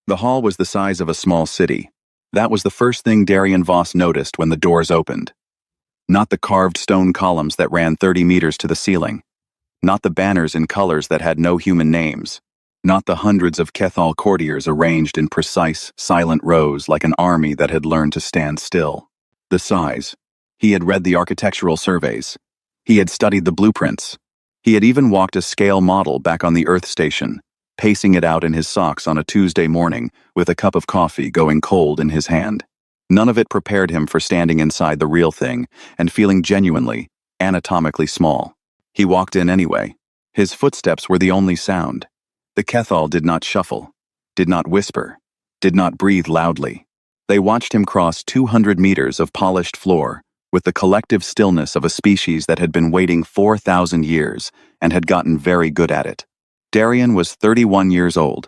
The hall was the size of a small city. That was the first thing Darian Voss noticed when the doors opened. Not the carved stone columns that ran 30 meters to the ceiling. Not the banners in colors that had no human names. Not the hundreds of Kethal courtiers arranged in precise, silent rows like an army that had learned to stand still. The size. He had read the architectural surveys. He had studied the blueprints. He had even walked a scale model back on the Earth station, pacing it out in his socks on a Tuesday morning with a cup of coffee going cold in his hand. None of it prepared him for standing inside the real thing and feeling genuinely, anatomically small. He walked in anyway. His footsteps were the only sound. The Kethal did not shuffle, did not whisper, did not breathe loudly. They watched him cross 200 meters of polished floor with the collective stillness of a species that had been waiting 4,000 years and had gotten very good at it. Darian was 31 years old.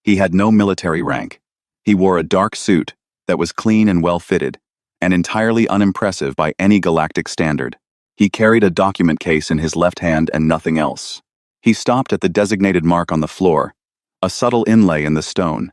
He had no military rank. He wore a dark suit that was clean and well-fitted, and entirely unimpressive by any galactic standard. He carried a document case in his left hand and nothing else. He stopped at the designated mark on the floor, a subtle inlay in the stone,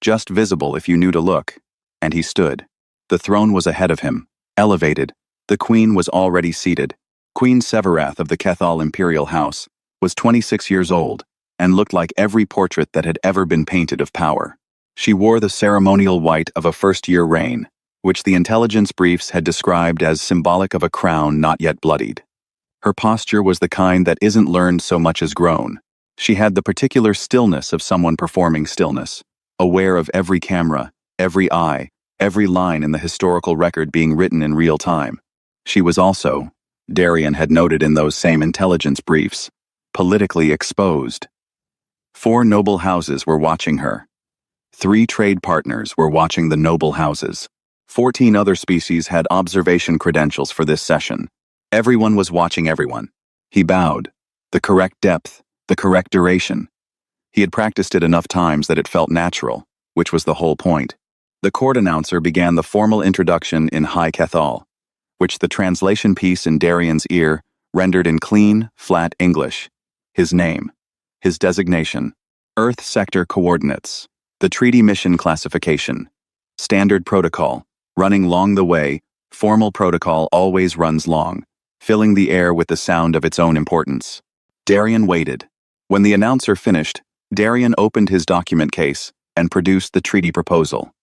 just visible if you knew to look, and he stood. The throne was ahead of him, elevated. The queen was already seated. Queen Severath of the Kethal Imperial House was 26 years old and looked like every portrait that had ever been painted of power. She wore the ceremonial white of a first-year reign, which the intelligence briefs had described as symbolic of a crown not yet bloodied. Her posture was the kind that isn't learned so much as grown. She had the particular stillness of someone performing stillness, aware of every camera, every eye, every line in the historical record being written in real time. She was also, Darian had noted in those same intelligence briefs, politically exposed. 4 noble houses were watching her. 3 trade partners were watching the noble houses. 14 other species had observation credentials for this session. Everyone was watching everyone. He bowed. The correct depth, the correct duration. He had practiced it enough times that it felt natural, which was the whole point. The court announcer began the formal introduction in High Kethal, which the translation piece in Darian's ear rendered in clean, flat English. His name, his designation, Earth sector coordinates, the treaty mission classification, standard protocol, running long the way, formal protocol always runs long, filling the air with the sound of its own importance. Darian waited. When the announcer finished, Darian opened his document case and produced the treaty proposal.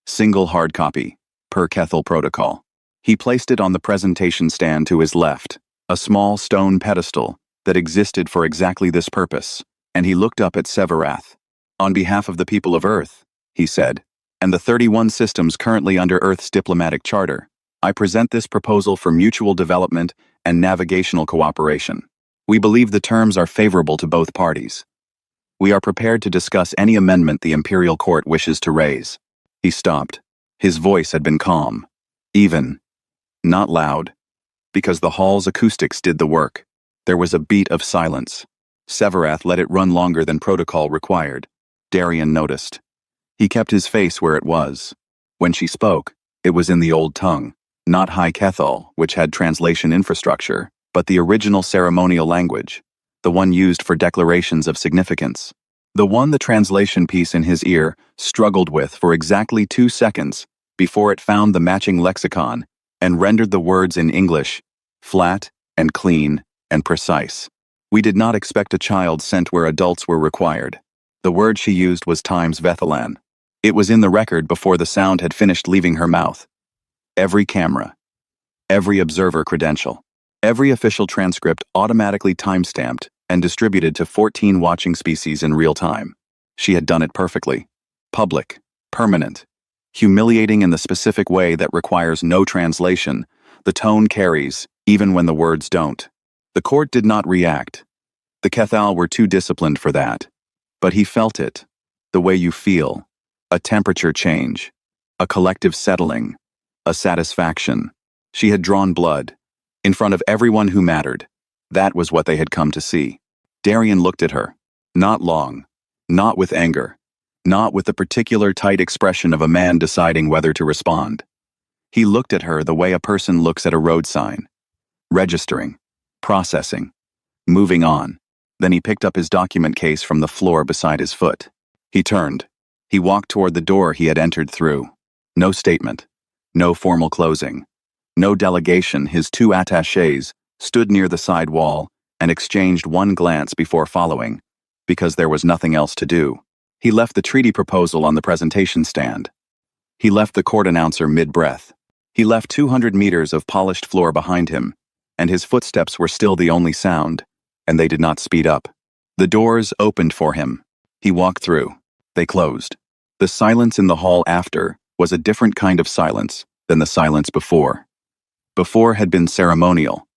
Single hard copy, per Kethal protocol. He placed it on the presentation stand to his left, a small stone pedestal that existed for exactly this purpose, and he looked up at Severath. On behalf of the people of Earth, he said, and the 31 systems currently under Earth's diplomatic charter, I present this proposal for mutual development and navigational cooperation. We believe the terms are favorable to both parties. We are prepared to discuss any amendment the Imperial Court wishes to raise. He stopped. His voice had been calm, even, not loud, because the hall's acoustics did the work. There was a beat of silence. Severath let it run longer than protocol required. Darian noticed. He kept his face where it was. When she spoke, it was in the old tongue, not High Kethal, which had translation infrastructure, but the original ceremonial language, the one used for declarations of significance. The one the translation piece in his ear struggled with for exactly 2 seconds before it found the matching lexicon and rendered the words in English, flat and clean and precise. We did not expect a child sent where adults were required. The word she used was times Vethalan. It was in the record before the sound had finished leaving her mouth. Every camera, every observer credential, every official transcript automatically time-stamped and distributed to 14 watching species in real time. She had done it perfectly. Public, permanent, humiliating in the specific way that requires no translation. The tone carries, even when the words don't. The court did not react. The Kethal were too disciplined for that. But he felt it, the way you feel, a temperature change, a collective settling, a satisfaction. She had drawn blood, in front of everyone who mattered. That was what they had come to see. Darian looked at her, not long, not with anger, not with the particular tight expression of a man deciding whether to respond. He looked at her the way a person looks at a road sign, registering, processing, moving on. Then he picked up his document case from the floor beside his foot. He turned. He walked toward the door he had entered through. No statement. No formal closing. No delegation. His two attachés stood near the side wall and exchanged one glance before following, because there was nothing else to do. He left the treaty proposal on the presentation stand. He left the court announcer mid-breath. He left 200 meters of polished floor behind him, and his footsteps were still the only sound, and they did not speed up. The doors opened for him. He walked through. They closed. The silence in the hall after was a different kind of silence than the silence before. Before had been ceremonial.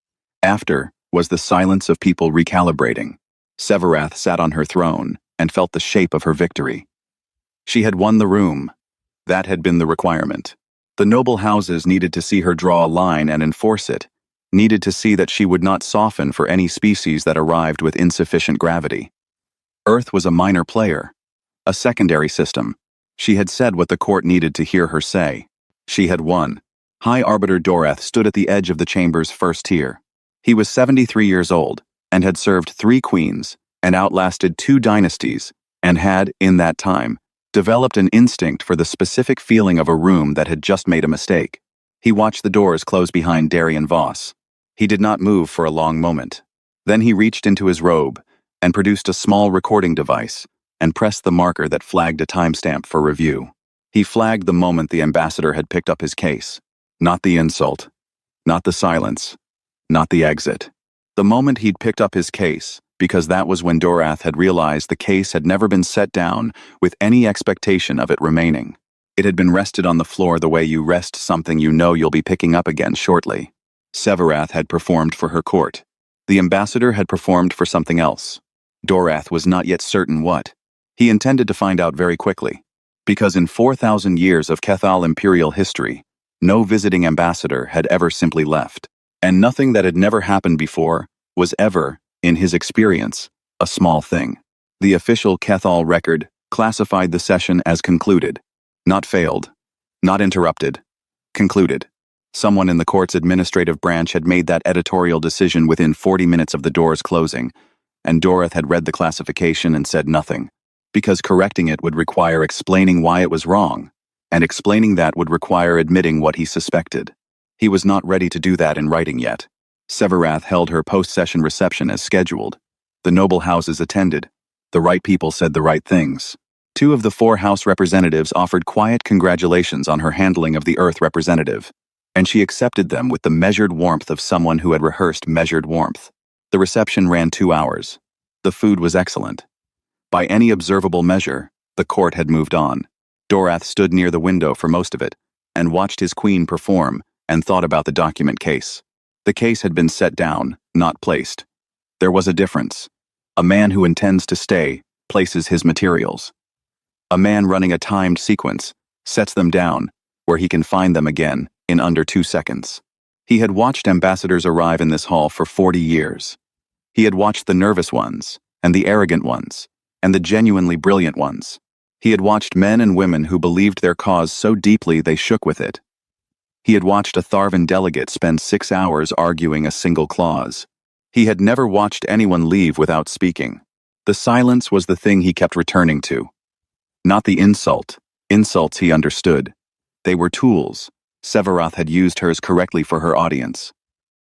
After was the silence of people recalibrating. Severath sat on her throne and felt the shape of her victory. She had won the room. That had been the requirement. The noble houses needed to see her draw a line and enforce it, needed to see that she would not soften for any species that arrived with insufficient gravity. Earth was a minor player, a secondary system. She had said what the court needed to hear her say. She had won. High Arbiter Dorath stood at the edge of the chamber's first tier. He was 73 years old, and had served 3 queens, and outlasted 2 dynasties, and had, in that time, developed an instinct for the specific feeling of a room that had just made a mistake. He watched the doors close behind Darian Voss. He did not move for a long moment. Then he reached into his robe and produced a small recording device and pressed the marker that flagged a timestamp for review. He flagged the moment the ambassador had picked up his case. Not the insult. Not the silence. Not the exit. The moment he'd picked up his case, because that was when Dorath had realized the case had never been set down with any expectation of it remaining. It had been rested on the floor the way you rest something you know you'll be picking up again shortly. Severath had performed for her court. The ambassador had performed for something else. Dorath was not yet certain what. He intended to find out very quickly, because in 4,000 years of Kethal imperial history, no visiting ambassador had ever simply left, and nothing that had never happened before was ever, in his experience, a small thing. The official Kethal record classified the session as concluded. Not failed. Not interrupted. Concluded. Someone in the court's administrative branch had made that editorial decision within 40 minutes of the doors closing, and Dorath had read the classification and said nothing, because correcting it would require explaining why it was wrong, and explaining that would require admitting what he suspected. He was not ready to do that in writing yet. Severath held her post-session reception as scheduled. The noble houses attended. The right people said the right things. 2 of the 4 House representatives offered quiet congratulations on her handling of the Earth representative, and she accepted them with the measured warmth of someone who had rehearsed measured warmth. The reception ran 2 hours. The food was excellent. By any observable measure, the court had moved on. Dorath stood near the window for most of it, and watched his queen perform, and thought about the document case. The case had been set down, not placed. There was a difference. A man who intends to stay places his materials. A man running a timed sequence sets them down, where he can find them again in under 2 seconds. He had watched ambassadors arrive in this hall for 40 years. He had watched the nervous ones, and the arrogant ones, and the genuinely brilliant ones. He had watched men and women who believed their cause so deeply they shook with it. He had watched a Tharvan delegate spend 6 hours arguing a single clause. He had never watched anyone leave without speaking. The silence was the thing he kept returning to. Not the insult. Insults he understood. They were tools. Severath had used hers correctly for her audience.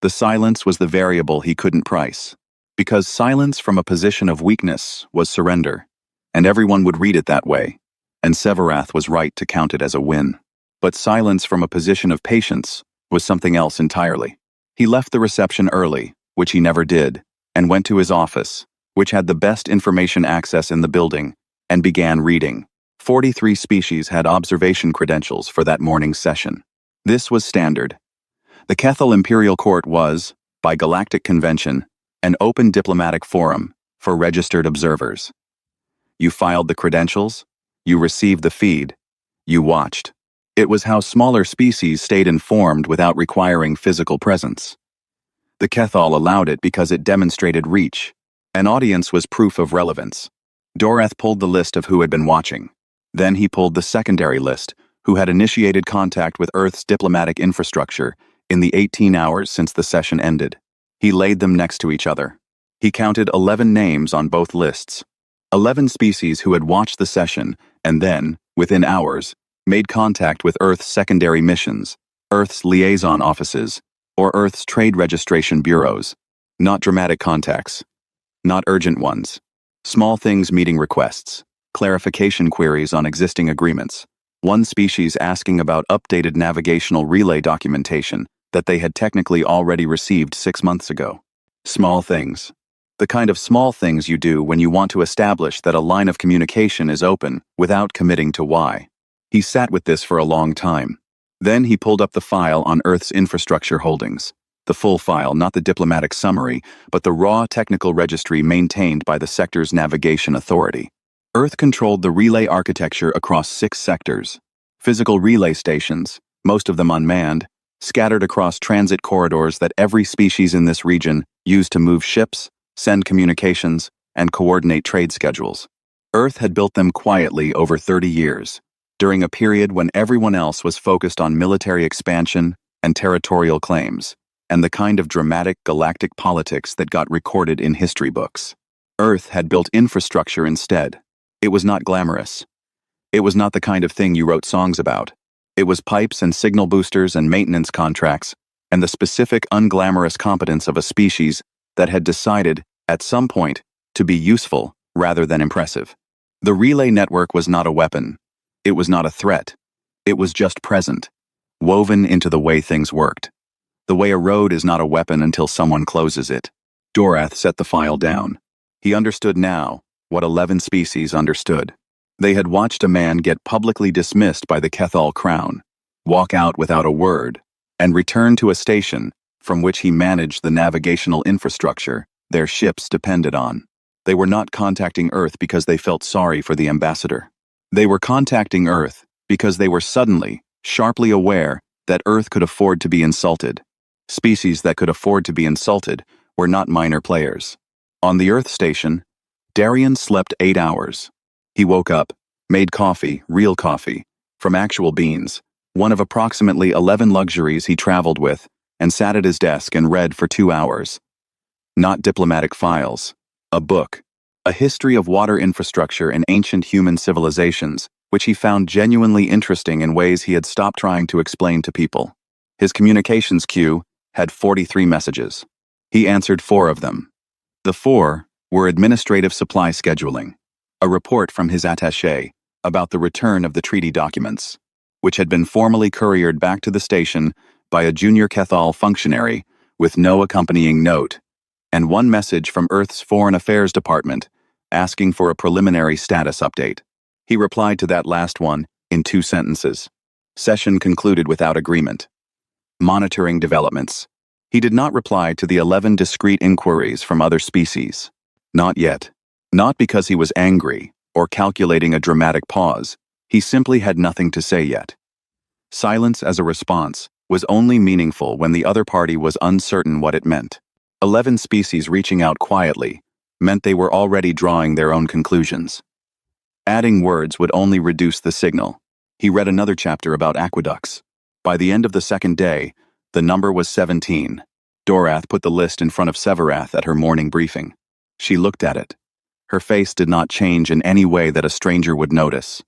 The silence was the variable he couldn't price. Because silence from a position of weakness was surrender, and everyone would read it that way, and Severath was right to count it as a win. But silence from a position of patience was something else entirely. He left the reception early, which he never did, and went to his office, which had the best information access in the building, and began reading. 43 species had observation credentials for that morning's session. This was standard. The Kethal Imperial Court was, by galactic convention, an open diplomatic forum for registered observers. You filed the credentials, you received the feed, you watched. It was how smaller species stayed informed without requiring physical presence. The Kethal allowed it because it demonstrated reach. An audience was proof of relevance. Dorath pulled the list of who had been watching. Then he pulled the secondary list, who had initiated contact with Earth's diplomatic infrastructure in the 18 hours since the session ended. He laid them next to each other. He counted 11 names on both lists. 11 species who had watched the session and then, within hours, made contact with Earth's secondary missions, Earth's liaison offices, or Earth's trade registration bureaus. Not dramatic contacts. Not urgent ones. Small things meeting requests. Clarification queries on existing agreements. One species asking about updated navigational relay documentation that they had technically already received 6 months ago. Small things. The kind of small things you do when you want to establish that a line of communication is open without committing to why. He sat with this for a long time. Then he pulled up the file on Earth's infrastructure holdings. The full file, not the diplomatic summary, but the raw technical registry maintained by the sector's navigation authority. Earth controlled the relay architecture across 6 sectors. Physical relay stations, most of them unmanned, scattered across transit corridors that every species in this region used to move ships, send communications, and coordinate trade schedules. Earth had built them quietly over 30 years, during a period when everyone else was focused on military expansion and territorial claims, and the kind of dramatic galactic politics that got recorded in history books. Earth had built infrastructure instead. It was not glamorous. It was not the kind of thing you wrote songs about. It was pipes and signal boosters and maintenance contracts, and the specific unglamorous competence of a species that had decided, at some point, to be useful rather than impressive. The relay network was not a weapon. It was not a threat. It was just present, woven into the way things worked. The way a road is not a weapon until someone closes it. Dorath set the file down. He understood now what 11 species understood. They had watched a man get publicly dismissed by the Kethal Crown, walk out without a word, and return to a station from which he managed the navigational infrastructure their ships depended on. They were not contacting Earth because they felt sorry for the ambassador. They were contacting Earth because they were suddenly, sharply aware that Earth could afford to be insulted. Species that could afford to be insulted were not minor players. On the Earth station, Darian slept 8 hours. He woke up, made coffee, real coffee, from actual beans, one of approximately 11 luxuries he traveled with, and sat at his desk and read for 2 hours. Not diplomatic files. A book. A history of water infrastructure in ancient human civilizations, which he found genuinely interesting in ways he had stopped trying to explain to people. His communications queue had 43 messages. He answered 4 of them. The 4 were administrative supply scheduling, a report from his attaché about the return of the treaty documents, which had been formally couriered back to the station by a junior Kethal functionary with no accompanying note, and 1 message from Earth's Foreign Affairs Department asking for a preliminary status update. He replied to that last one in 2 sentences. Session concluded without agreement. Monitoring developments. He did not reply to the 11 discrete inquiries from other species. Not yet. Not because he was angry or calculating a dramatic pause. He simply had nothing to say yet. Silence as a response was only meaningful when the other party was uncertain what it meant. 11 species reaching out quietly meant they were already drawing their own conclusions. Adding words would only reduce the signal. He read another chapter about aqueducts. By the end of the 2nd day, the number was 17. Dorath put the list in front of Severath at her morning briefing. She looked at it. Her face did not change in any way that a stranger would notice.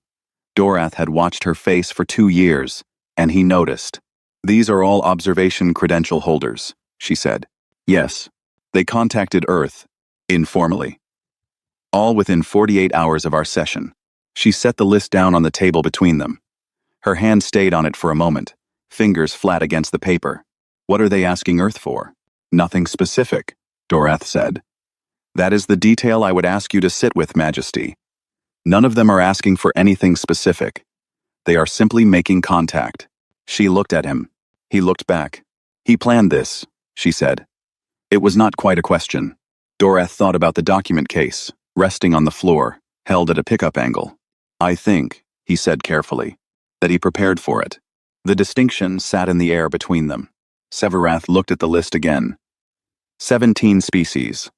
Dorath had watched her face for 2 years, and he noticed. These are all observation credential holders, she said. Yes. They contacted Earth, informally. All within 48 hours of our session. She set the list down on the table between them. Her hand stayed on it for a moment, fingers flat against the paper. What are they asking Earth for? Nothing specific, Dorath said. That is the detail I would ask you to sit with, Majesty. None of them are asking for anything specific. They are simply making contact. She looked at him. He looked back. He planned this, she said. It was not quite a question. Dorath thought about the document case, resting on the floor, held at a pickup angle. I think, he said carefully, that he prepared for it. The distinction sat in the air between them. Severath looked at the list again. 17 species.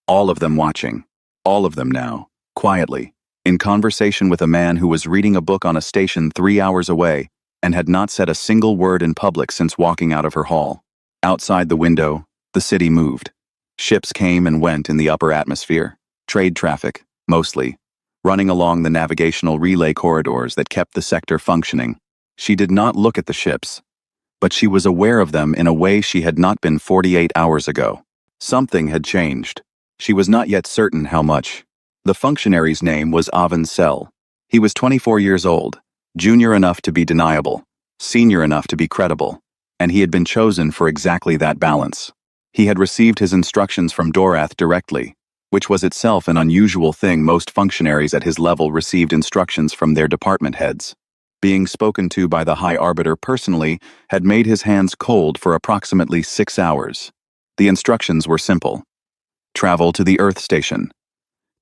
All of them watching. All of them now, quietly, in conversation with a man who was reading a book on a station 3 hours away and had not said a single word in public since walking out of her hall. Outside the window, the city moved. Ships came and went in the upper atmosphere. Trade traffic, mostly. running along the navigational relay corridors that kept the sector functioning. She did not look at the ships, but she was aware of them in a way she had not been 48 hours ago. Something had changed. She was not yet certain how much. The functionary's name was Avin Sell. He was 24 years old, junior enough to be deniable, senior enough to be credible, and he had been chosen for exactly that balance. He had received his instructions from Dorath directly, which was itself an unusual thing. Most functionaries at his level received instructions from their department heads. Being spoken to by the High Arbiter personally had made his hands cold for approximately 6 hours. The instructions were simple. Travel to the Earth Station.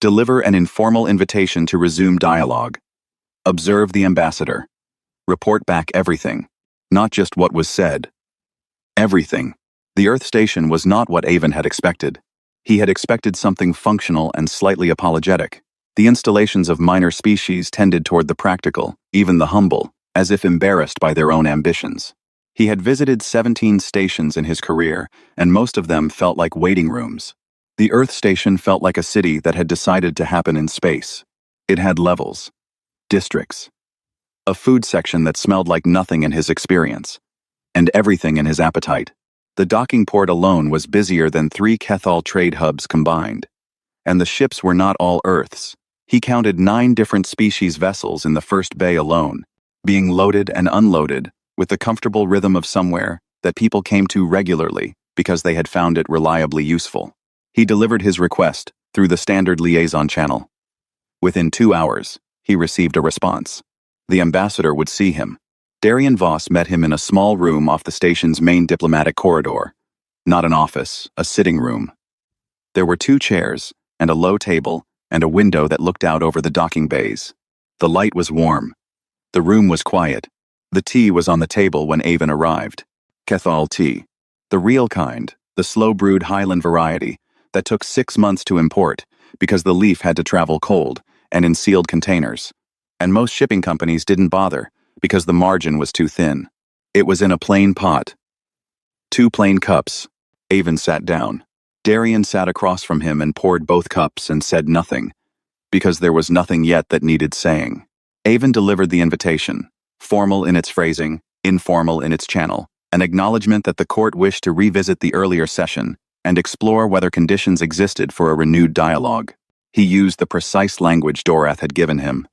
Deliver an informal invitation to resume dialogue. Observe the ambassador. Report back everything. Not just what was said. Everything. The Earth Station was not what Avon had expected. He had expected something functional and slightly apologetic. The installations of minor species tended toward the practical, even the humble, as if embarrassed by their own ambitions. He had visited 17 stations in his career, and most of them felt like waiting rooms. The Earth Station felt like a city that had decided to happen in space. It had levels, districts, a food section that smelled like nothing in his experience, and everything in his appetite. The docking port alone was busier than 3 Kethal trade hubs combined. And the ships were not all Earths. He counted 9 different species vessels in the first bay alone, being loaded and unloaded with the comfortable rhythm of somewhere that people came to regularly because they had found it reliably useful. He delivered his request through the standard liaison channel. Within 2 hours, he received a response. The ambassador would see him. Darian Voss met him in a small room off the station's main diplomatic corridor. Not an office, a sitting room. There were 2 chairs, and a low table, and a window that looked out over the docking bays. The light was warm. The room was quiet. The tea was on the table when Avon arrived. Kethal tea. The real kind, the slow-brewed Highland variety, that took 6 months to import because the leaf had to travel cold and in sealed containers. And most shipping companies didn't bother because the margin was too thin. It was in a plain pot. 2 plain cups. Avon sat down. Darian sat across from him and poured both cups and said nothing, because there was nothing yet that needed saying. Avon delivered the invitation, formal in its phrasing, informal in its channel, an acknowledgement that the court wished to revisit the earlier session and explore whether conditions existed for a renewed dialogue. He used the precise language Dorath had given him.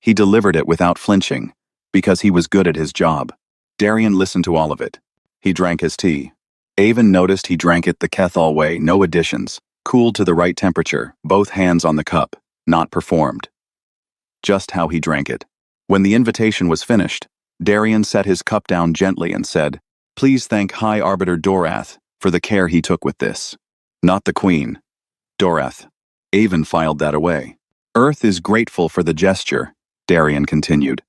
He delivered it without flinching, because he was good at his job. Darian listened to all of it. He drank his tea. Avon noticed he drank it the Kethal way, no additions, cooled to the right temperature, both hands on the cup, not performed. Just how he drank it. When the invitation was finished, Darian set his cup down gently and said, "Please thank High Arbiter Dorath for the care he took with this. Not the Queen. Dorath." Avon filed that away. "Earth is grateful for the gesture," Darian continued.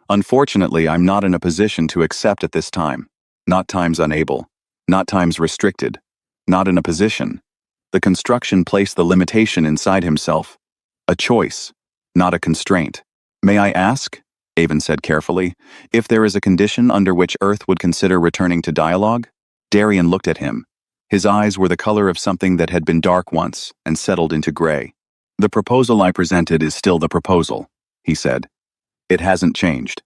"Unfortunately, I'm not in a position to accept at this time. Not times unable. Not times restricted. Not in a position." The construction placed the limitation inside himself. A choice, not a constraint. "May I ask," Avon said carefully, "if there is a condition under which Earth would consider returning to dialogue?" Darian looked at him. His eyes were the color of something that had been dark once and settled into gray. "The proposal I presented is still the proposal," he said. "It hasn't changed.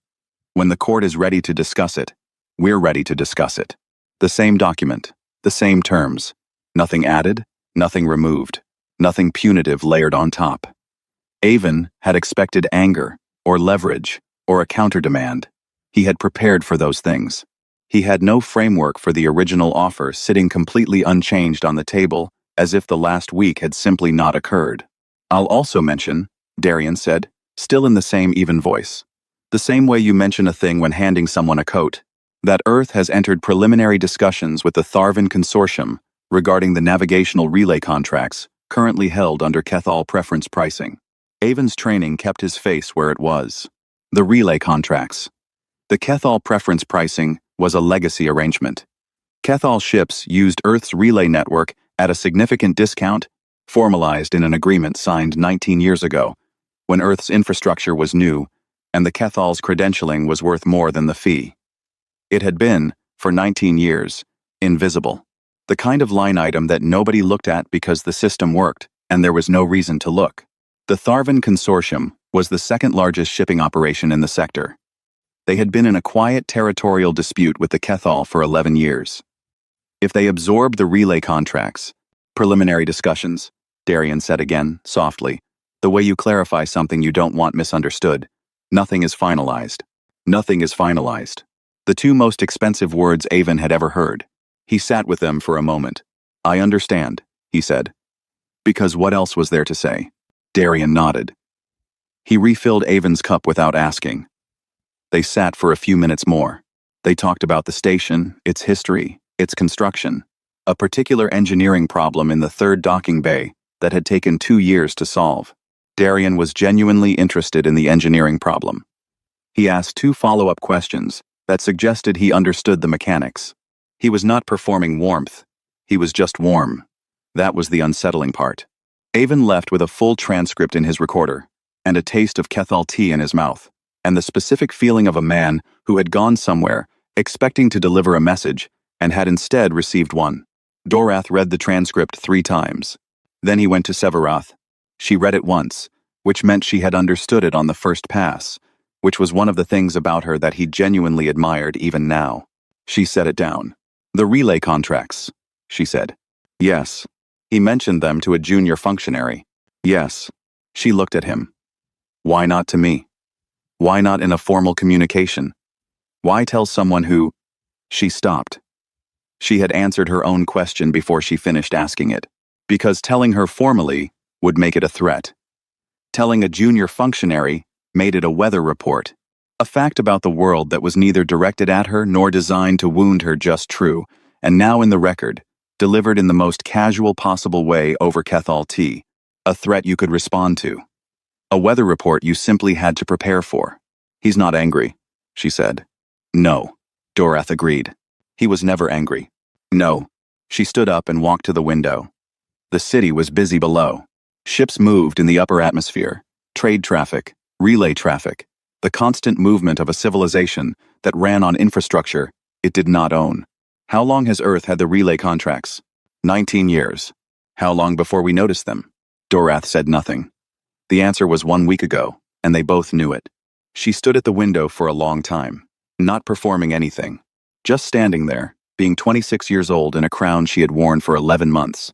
When the court is ready to discuss it, we're ready to discuss it. The same document, the same terms. Nothing added, nothing removed, nothing punitive layered on top." Avon had expected anger, or leverage, or a counter-demand. He had prepared for those things. He had no framework for the original offer sitting completely unchanged on the table, as if the last week had simply not occurred. "I'll also mention," Darian said, still in the same even voice, "the same way you mention a thing when handing someone a coat, that Earth has entered preliminary discussions with the Tharvan Consortium regarding the navigational relay contracts currently held under Kethal preference pricing." Avon's training kept his face where it was. The relay contracts. The Kethal preference pricing was a legacy arrangement. Kethal ships used Earth's relay network at a significant discount, formalized in an agreement signed 19 years ago, when Earth's infrastructure was new and the Kethal's credentialing was worth more than the fee. It had been, for 19 years, invisible. The kind of line item that nobody looked at because the system worked and there was no reason to look. The Tharvan Consortium was the second largest shipping operation in the sector. They had been in a quiet territorial dispute with the Kethal for 11 years. If they absorbed the relay contracts, preliminary discussions, Darian said again, softly, the way you clarify something you don't want misunderstood. Nothing is finalized. Nothing is finalized. The two most expensive words Avon had ever heard. He sat with them for a moment. I understand, he said. Because what else was there to say? Darian nodded. He refilled Avon's cup without asking. They sat for a few minutes more. They talked about the station, its history, its construction, a particular engineering problem in the third docking bay that had taken 2 years to solve. Darian was genuinely interested in the engineering problem. He asked 2 follow-up questions that suggested he understood the mechanics. He was not performing warmth. He was just warm. That was the unsettling part. Avon left with a full transcript in his recorder, and a taste of Kethal tea in his mouth, and the specific feeling of a man who had gone somewhere, expecting to deliver a message, and had instead received one. Dorath read the transcript 3 times. Then he went to Severath. She read it once, which meant she had understood it on the first pass, which was one of the things about her that he genuinely admired even now. She set it down. The relay contracts, she said. Yes. He mentioned them to a junior functionary. Yes. She looked at him. Why not to me? Why not in a formal communication? Why tell someone who... She stopped. She had answered her own question before she finished asking it, because telling her formally would make it a threat. Telling a junior functionary made it a weather report, a fact about the world that was neither directed at her nor designed to wound her just true, and now in the record, delivered in the most casual possible way over Kethal tea, a threat you could respond to. A weather report you simply had to prepare for. He's not angry, she said. No, Dorath agreed. He was never angry. No. She stood up and walked to the window. The city was busy below. Ships moved in the upper atmosphere. Trade traffic, relay traffic, the constant movement of a civilization that ran on infrastructure it did not own. How long has Earth had the relay contracts? 19 years. How long before we noticed them? Dorath said nothing. The answer was 1 week ago, and they both knew it. She stood at the window for a long time, not performing anything, just standing there, being 26 years old in a crown she had worn for 11 months,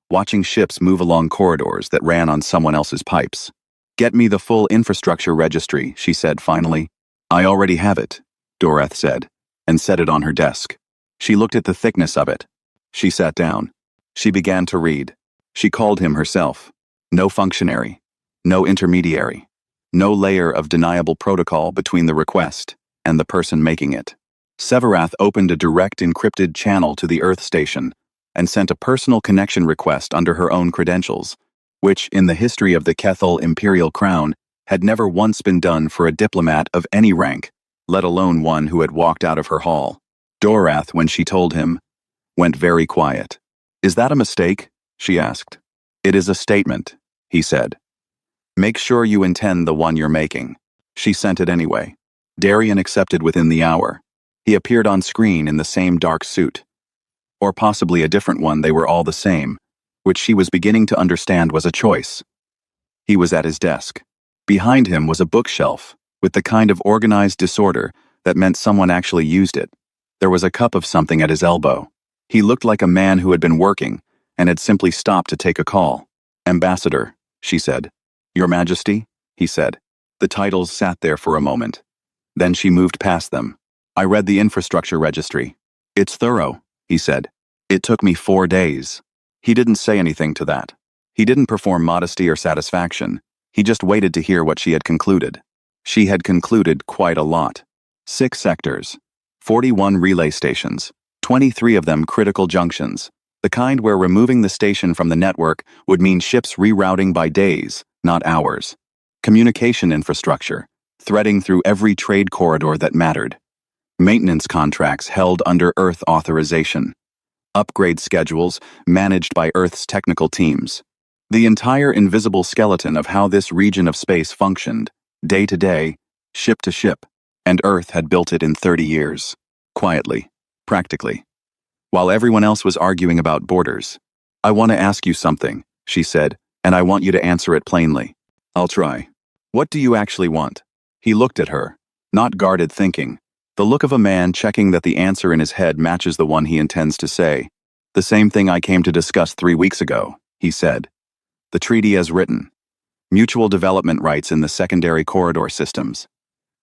watching ships move along corridors that ran on someone else's pipes. Get me the full infrastructure registry, she said finally. I already have it, Dorath said, and set it on her desk. She looked at the thickness of it. She sat down. She began to read. She called him herself. No functionary. No intermediary. No layer of deniable protocol between the request and the person making it. Severath opened a direct encrypted channel to the Earth station and sent a personal connection request under her own credentials, which, in the history of the Kethal Imperial Crown, had never once been done for a diplomat of any rank, let alone one who had walked out of her hall. Dorath, when she told him, went very quiet. Is that a mistake? She asked. It is a statement, he said. Make sure you intend the one you're making. She sent it anyway. Darian accepted within the hour. He appeared on screen in the same dark suit. Or possibly a different one, they were all the same, which she was beginning to understand was a choice. He was at his desk. Behind him was a bookshelf, with the kind of organized disorder that meant someone actually used it. There was a cup of something at his elbow. He looked like a man who had been working and had simply stopped to take a call. Ambassador, she said. Your Majesty, he said. The titles sat there for a moment. Then she moved past them. I read the infrastructure registry. It's thorough, he said. It took me 4 days. He didn't say anything to that. He didn't perform modesty or satisfaction. He just waited to hear what she had concluded. She had concluded quite a lot. 6 sectors, 41 relay stations, 23 of them critical junctions, the kind where removing the station from the network would mean ships rerouting by days, not hours. Communication infrastructure, threading through every trade corridor that mattered. Maintenance contracts held under Earth authorization. Upgrade schedules managed by Earth's technical teams. The entire invisible skeleton of how this region of space functioned, day to day, ship to ship, and Earth had built it in 30 years. Quietly, practically. While everyone else was arguing about borders. I want to ask you something, she said, and I want you to answer it plainly. I'll try. What do you actually want? He looked at her, not guarded thinking. The look of a man checking that the answer in his head matches the one he intends to say. The same thing I came to discuss 3 weeks ago, he said. The treaty as written. Mutual development rights in the secondary corridor systems.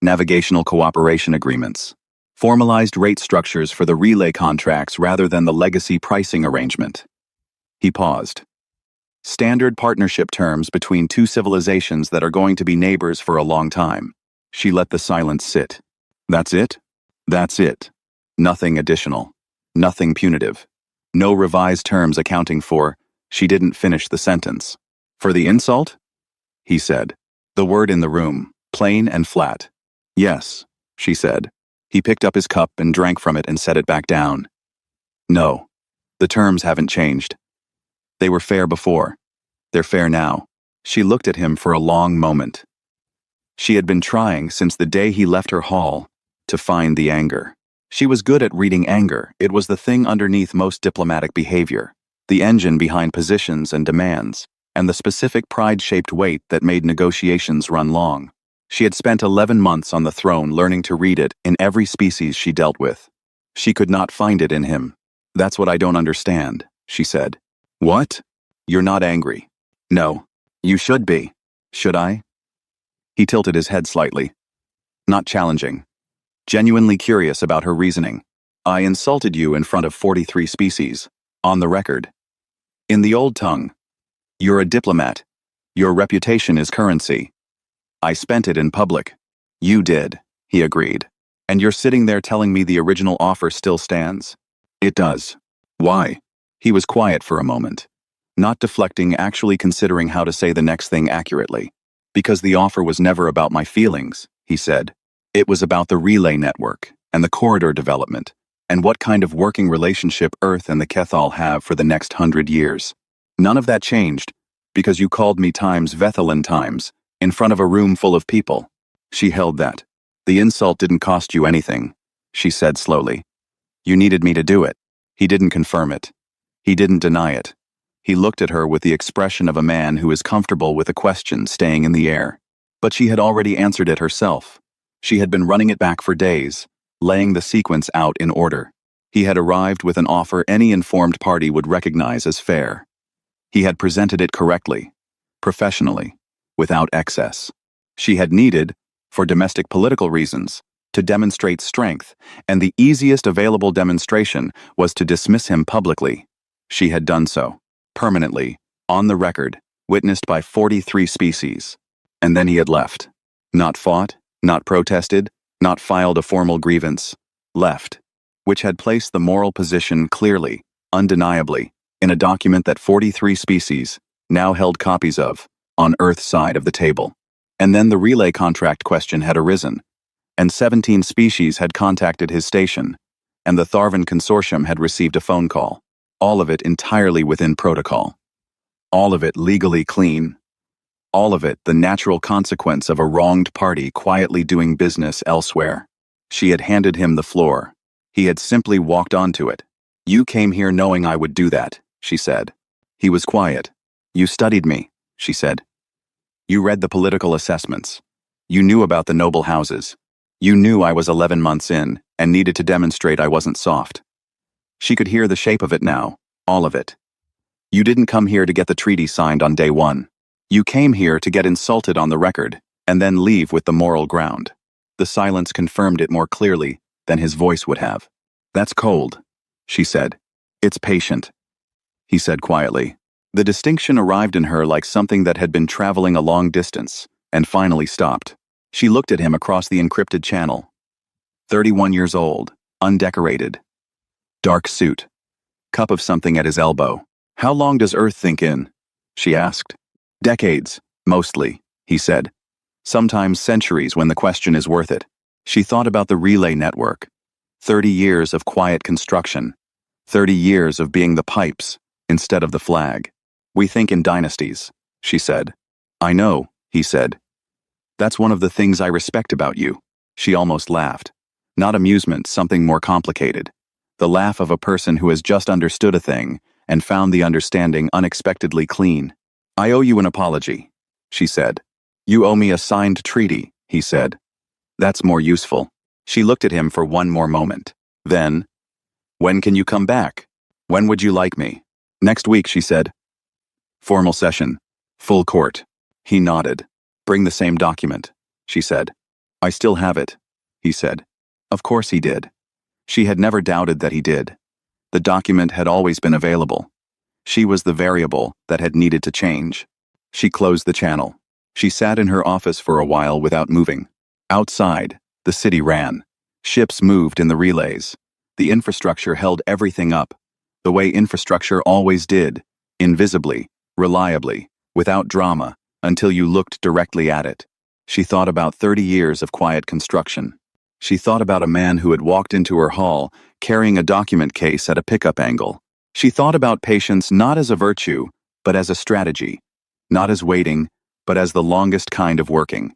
Navigational cooperation agreements. Formalized rate structures for the relay contracts rather than the legacy pricing arrangement. He paused. Standard partnership terms between two civilizations that are going to be neighbors for a long time. She let the silence sit. That's it? That's it. Nothing additional. Nothing punitive. No revised terms accounting for. She didn't finish the sentence. For the insult? He said. The word in the room, plain and flat. Yes, she said. He picked up his cup and drank from it and set it back down. No. The terms haven't changed. They were fair before. They're fair now. She looked at him for a long moment. She had been trying since the day he left her hall to find the anger. She was good at reading anger. It was the thing underneath most diplomatic behavior, the engine behind positions and demands, and the specific pride-shaped weight that made negotiations run long. She had spent 11 months on the throne learning to read it in every species she dealt with. She could not find it in him. That's what I don't understand, she said. What? You're not angry. No. You should be. Should I? He tilted his head slightly. Not challenging. Genuinely curious about her reasoning. I insulted you in front of 43 species. On the record. In the old tongue. You're a diplomat. Your reputation is currency. I spent it in public. You did, he agreed. And you're sitting there telling me the original offer still stands? It does. Why? He was quiet for a moment. Not deflecting, actually considering how to say the next thing accurately. Because the offer was never about my feelings, he said. It was about the relay network, and the corridor development, and what kind of working relationship Earth and the Kethal have for the next 100 years. None of that changed, because you called me times Vethalan times, in front of a room full of people. She held that. The insult didn't cost you anything, she said slowly. You needed me to do it. He didn't confirm it. He didn't deny it. He looked at her with the expression of a man who is comfortable with a question staying in the air. But she had already answered it herself. She had been running it back for days, laying the sequence out in order. He had arrived with an offer any informed party would recognize as fair. He had presented it correctly, professionally, without excess. She had needed, for domestic political reasons, to demonstrate strength, and the easiest available demonstration was to dismiss him publicly. She had done so, permanently, on the record, witnessed by 43 species. And then he had left. Not fought, not protested, not filed a formal grievance. Left. Which had placed the moral position clearly, undeniably, in a document that 43 species now held copies of, on Earth's side of the table. And then the relay contract question had arisen, and 17 species had contacted his station, and the Tharvan Consortium had received a phone call, all of it entirely within protocol. All of it legally clean. All of it the natural consequence of a wronged party quietly doing business elsewhere. She had handed him the floor. He had simply walked onto it. You came here knowing I would do that, she said. He was quiet. You studied me, she said. You read the political assessments. You knew about the noble houses. You knew I was 11 months in and needed to demonstrate I wasn't soft. She could hear the shape of it now, all of it. You didn't come here to get the treaty signed on day one. You came here to get insulted on the record and then leave with the moral ground. The silence confirmed it more clearly than his voice would have. That's cold, she said. It's patient, he said quietly. The distinction arrived in her like something that had been traveling a long distance and finally stopped. She looked at him across the encrypted channel. 31 years old, undecorated. Dark suit. Cup of something at his elbow. How long does Earth think in? She asked. Decades, mostly, he said. Sometimes centuries when the question is worth it. She thought about the relay network. 30 years of quiet construction. 30 years of being the pipes instead of the flag. We think in dynasties, she said. I know, he said. That's one of the things I respect about you. She almost laughed. Not amusement, something more complicated. The laugh of a person who has just understood a thing and found the understanding unexpectedly clean. I owe you an apology, she said. You owe me a signed treaty, he said. That's more useful. She looked at him for one more moment. Then, when can you come back? When would you like me? Next week, she said. Formal session. Full court. He nodded. Bring the same document, she said. I still have it, he said. Of course he did. She had never doubted that he did. The document had always been available. She was the variable that had needed to change. She closed the channel. She sat in her office for a while without moving. Outside, the city ran. Ships moved in the relays. The infrastructure held everything up, the way infrastructure always did, invisibly, reliably, without drama, until you looked directly at it. She thought about 30 years of quiet construction. She thought about a man who had walked into her hall carrying a document case at a pickup angle. She thought about patience not as a virtue, but as a strategy. Not as waiting, but as the longest kind of working.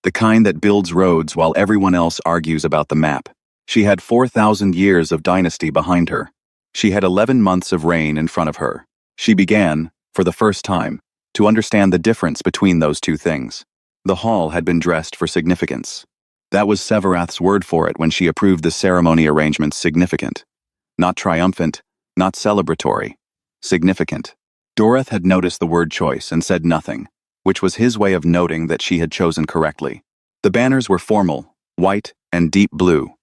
The kind that builds roads while everyone else argues about the map. She had 4,000 years of dynasty behind her. She had 11 months of reign in front of her. She began, for the first time, to understand the difference between those two things. The hall had been dressed for significance. That was Severath's word for it when she approved the ceremony arrangements significant. Not triumphant, not celebratory. Significant. Dorothy had noticed the word choice and said nothing, which was his way of noting that she had chosen correctly. The banners were formal, white and deep blue.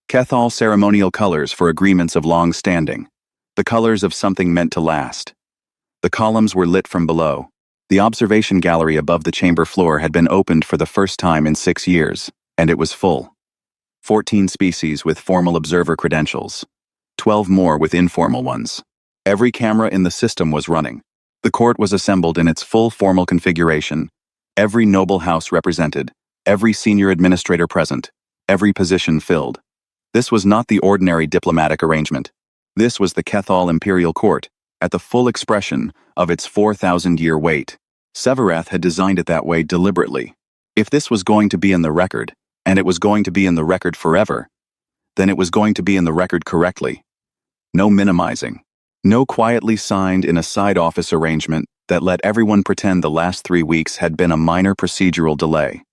Kethal ceremonial colors for agreements of long standing. The colors of something meant to last. The columns were lit from below. The observation gallery above the chamber floor had been opened for the first time in 6 years, and it was full. 14 species with formal observer credentials. 12 more with informal ones. Every camera in the system was running. The court was assembled in its full formal configuration. Every noble house represented. Every senior administrator present. Every position filled. This was not the ordinary diplomatic arrangement. This was the Kethal Imperial Court, at the full expression of its 4,000-year wait. Severath had designed it that way deliberately. If this was going to be in the record, and it was going to be in the record forever, then it was going to be in the record correctly. No minimizing. No quietly signed in a side office arrangement that let everyone pretend the last 3 weeks had been a minor procedural delay.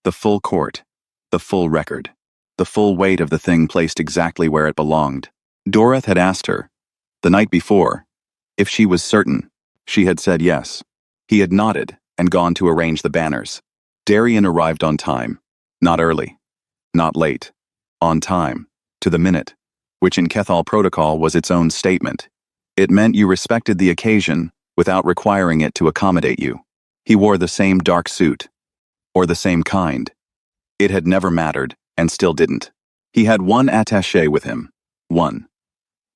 The full court. The full record. The full weight of the thing placed exactly where it belonged. Dorothy had asked her, the night before, if she was certain. She had said yes. He had nodded and gone to arrange the banners. Darien arrived on time. Not early. Not late. On time. To the minute. Which in Kethal protocol was its own statement. It meant you respected the occasion without requiring it to accommodate you. He wore the same dark suit. Or the same kind. It had never mattered, and still didn't. He had one attaché with him. One.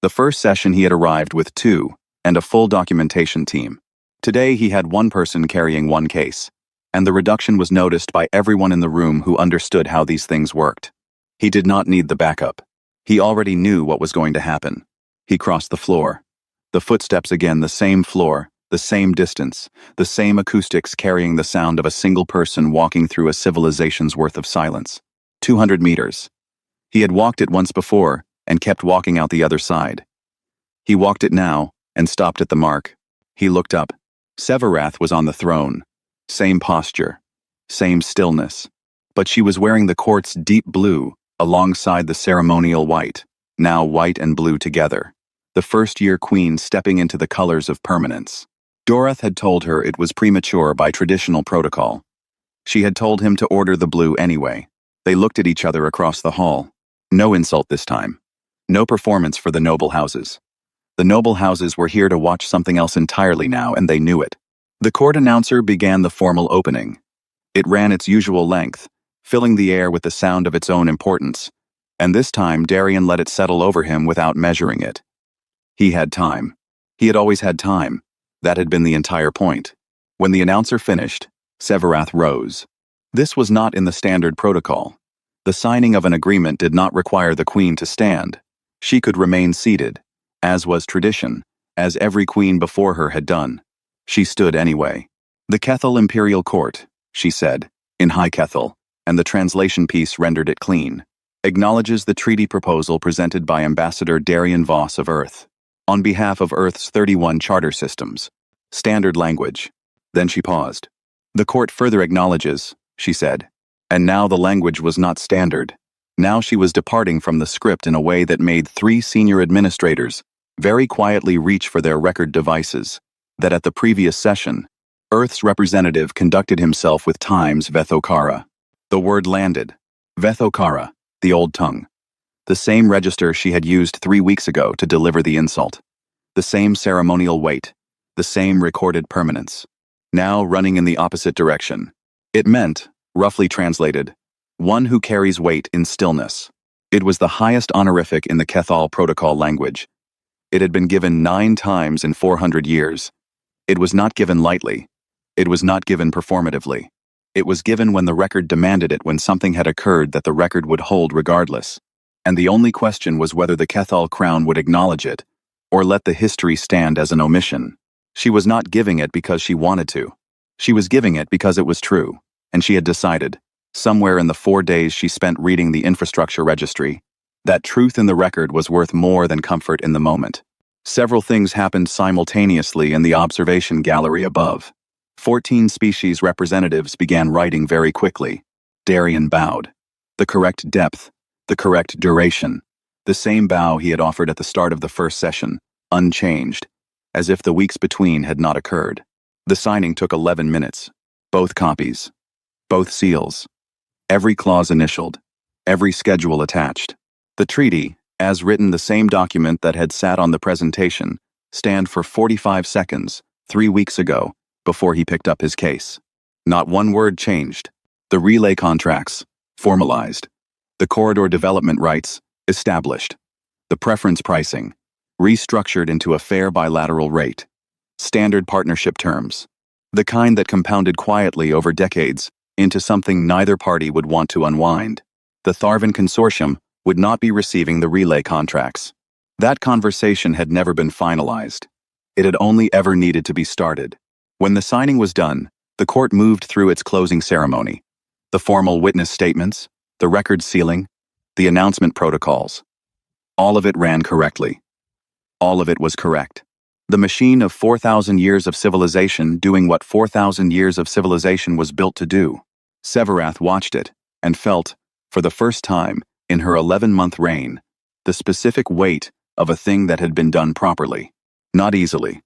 The first session he had arrived with 2, and a full documentation team. Today he had 1 person carrying 1 case, and the reduction was noticed by everyone in the room who understood how these things worked. He did not need the backup. He already knew what was going to happen. He crossed the floor. The footsteps again, the same floor, the same distance, the same acoustics carrying the sound of a single person walking through a civilization's worth of silence. 200 meters. He had walked it once before and kept walking out the other side. He walked it now and stopped at the mark. He looked up. Severath was on the throne. Same posture. Same stillness. But she was wearing the court's deep blue alongside the ceremonial white, now white and blue together. The first-year queen stepping into the colors of permanence. Dorothy had told her it was premature by traditional protocol. She had told him to order the blue anyway. They looked at each other across the hall. No insult this time. No performance for the noble houses. The noble houses were here to watch something else entirely now, and they knew it. The court announcer began the formal opening. It ran its usual length, filling the air with the sound of its own importance, and this time Darien let it settle over him without measuring it. He had time. He had always had time. That had been the entire point. When the announcer finished, Severath rose. This was not in the standard protocol. The signing of an agreement did not require the queen to stand. She could remain seated, as was tradition, as every queen before her had done. She stood anyway. The Kethal Imperial Court, she said, in High Kethal, and the translation piece rendered it clean, acknowledges the treaty proposal presented by Ambassador Darien Voss of Earth, on behalf of Earth's 31 charter systems. Standard language. Then she paused. The court further acknowledges, she said. And now the language was not standard. Now she was departing from the script in a way that made 3 senior administrators very quietly reach for their record devices. That at the previous session, Earth's representative conducted himself with Time's Vethokara. The word landed. Vethokara, the old tongue. The same register she had used 3 weeks ago to deliver the insult. The same ceremonial weight. The same recorded permanence. Now running in the opposite direction. It meant, roughly translated, one who carries weight in stillness. It was the highest honorific in the Kethal protocol language. It had been given 9 times in 400 years. It was not given lightly. It was not given performatively. It was given when the record demanded it, when something had occurred that the record would hold regardless. And the only question was whether the Kethal crown would acknowledge it, or let the history stand as an omission. She was not giving it because she wanted to. She was giving it because it was true, and she had decided, somewhere in the 4 days she spent reading the infrastructure registry, that truth in the record was worth more than comfort in the moment. Several things happened simultaneously in the observation gallery above. 14 species representatives began writing very quickly. Darian bowed. The correct depth, the correct duration, the same bow he had offered at the start of the first session, unchanged, as if the weeks between had not occurred. The signing took 11 minutes. Both copies. Both seals. Every clause initialed. Every schedule attached. The treaty, as written, the same document that had sat on the presentation, stand for 45 seconds, 3 weeks ago, before he picked up his case. Not one word changed. The relay contracts, formalized. The corridor development rights, established. The preference pricing, restructured into a fair bilateral rate. Standard partnership terms. The kind that compounded quietly over decades into something neither party would want to unwind. The Tharvan Consortium would not be receiving the relay contracts. That conversation had never been finalized. It had only ever needed to be started. When the signing was done, the court moved through its closing ceremony. The formal witness statements, the record sealing, the announcement protocols. All of it ran correctly. All of it was correct. The machine of 4,000 years of civilization doing what 4,000 years of civilization was built to do. Severath watched it and felt, for the first time in her 11-month reign, the specific weight of a thing that had been done properly. Not easily.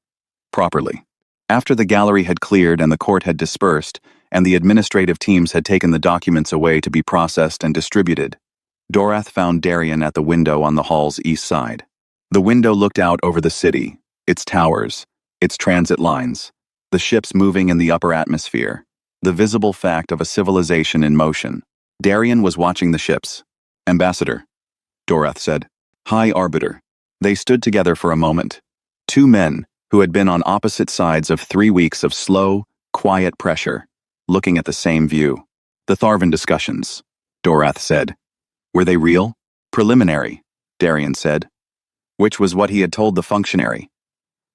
Properly. After the gallery had cleared and the court had dispersed, and the administrative teams had taken the documents away to be processed and distributed, Dorath found Darian at the window on the hall's east side. The window looked out over the city, its towers, its transit lines, the ships moving in the upper atmosphere, the visible fact of a civilization in motion. Darian was watching the ships. "Ambassador," Dorath said. "High Arbiter." They stood together for a moment. 2 men who had been on opposite sides of 3 weeks of slow, quiet pressure, looking at the same view. "The Tharvan discussions," Dorath said. "Were they real?" "Preliminary," Darian said. Which was what he had told the functionary.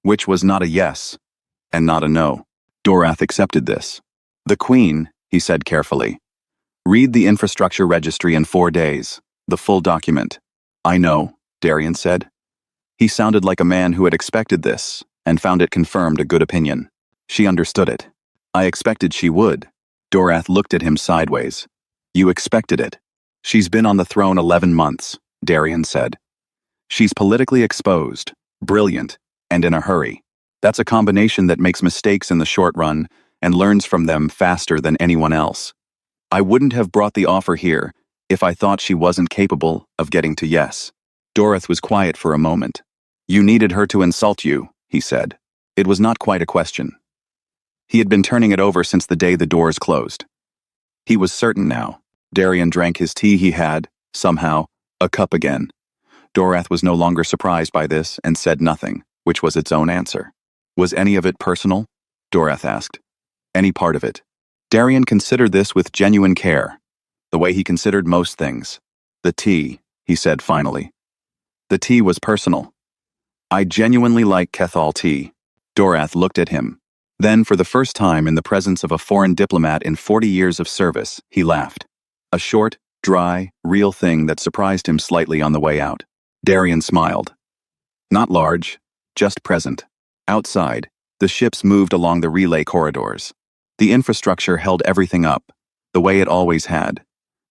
Which was not a yes, and not a no. Dorath accepted this. "The Queen," he said carefully. "Read the infrastructure registry in 4 days, the full document." "I know," Darian said. He sounded like a man who had expected this, and found it confirmed a good opinion. She understood it. "I expected she would." Dorath looked at him sideways. "You expected it." "She's been on the throne 11 months, Darian said. "She's politically exposed, brilliant, and in a hurry. That's a combination that makes mistakes in the short run and learns from them faster than anyone else. I wouldn't have brought the offer here if I thought she wasn't capable of getting to yes." Dorath was quiet for a moment. "You needed her to insult you," he said. It was not quite a question. He had been turning it over since the day the doors closed. He was certain now. Darian drank his tea. He had, somehow, a cup again. Dorath was no longer surprised by this and said nothing, which was its own answer. "Was any of it personal?" Dorath asked. "Any part of it?" Darian considered this with genuine care, the way he considered most things. "The tea," he said finally. "The tea was personal. I genuinely like Kethal tea." Dorath looked at him. Then, for the first time in the presence of a foreign diplomat in 40 years of service, he laughed. A short, dry, real thing that surprised him slightly on the way out. Darian smiled. Not large, just present. Outside, the ships moved along the relay corridors. The infrastructure held everything up, the way it always had,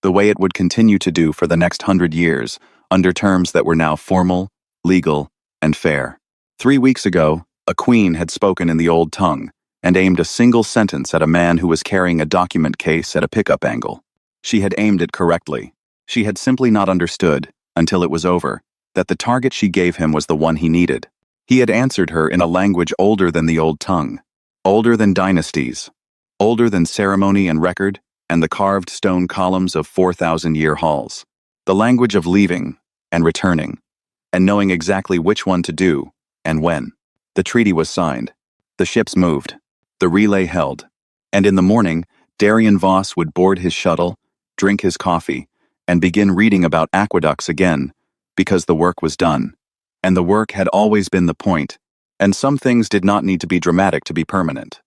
the way it would continue to do for the next 100 years, under terms that were now formal, legal, and fair. 3 weeks ago, a queen had spoken in the old tongue and aimed a single sentence at a man who was carrying a document case at a pickup angle. She had aimed it correctly. She had simply not understood, until it was over, that the target she gave him was the one he needed. He had answered her in a language older than the old tongue, older than dynasties, older than ceremony and record, and the carved stone columns of 4,000-year halls. The language of leaving and returning, and knowing exactly which one to do and when. The treaty was signed. The ships moved. The relay held. And in the morning, Darian Voss would board his shuttle, drink his coffee, and begin reading about aqueducts again, because the work was done. And the work had always been the point, and some things did not need to be dramatic to be permanent.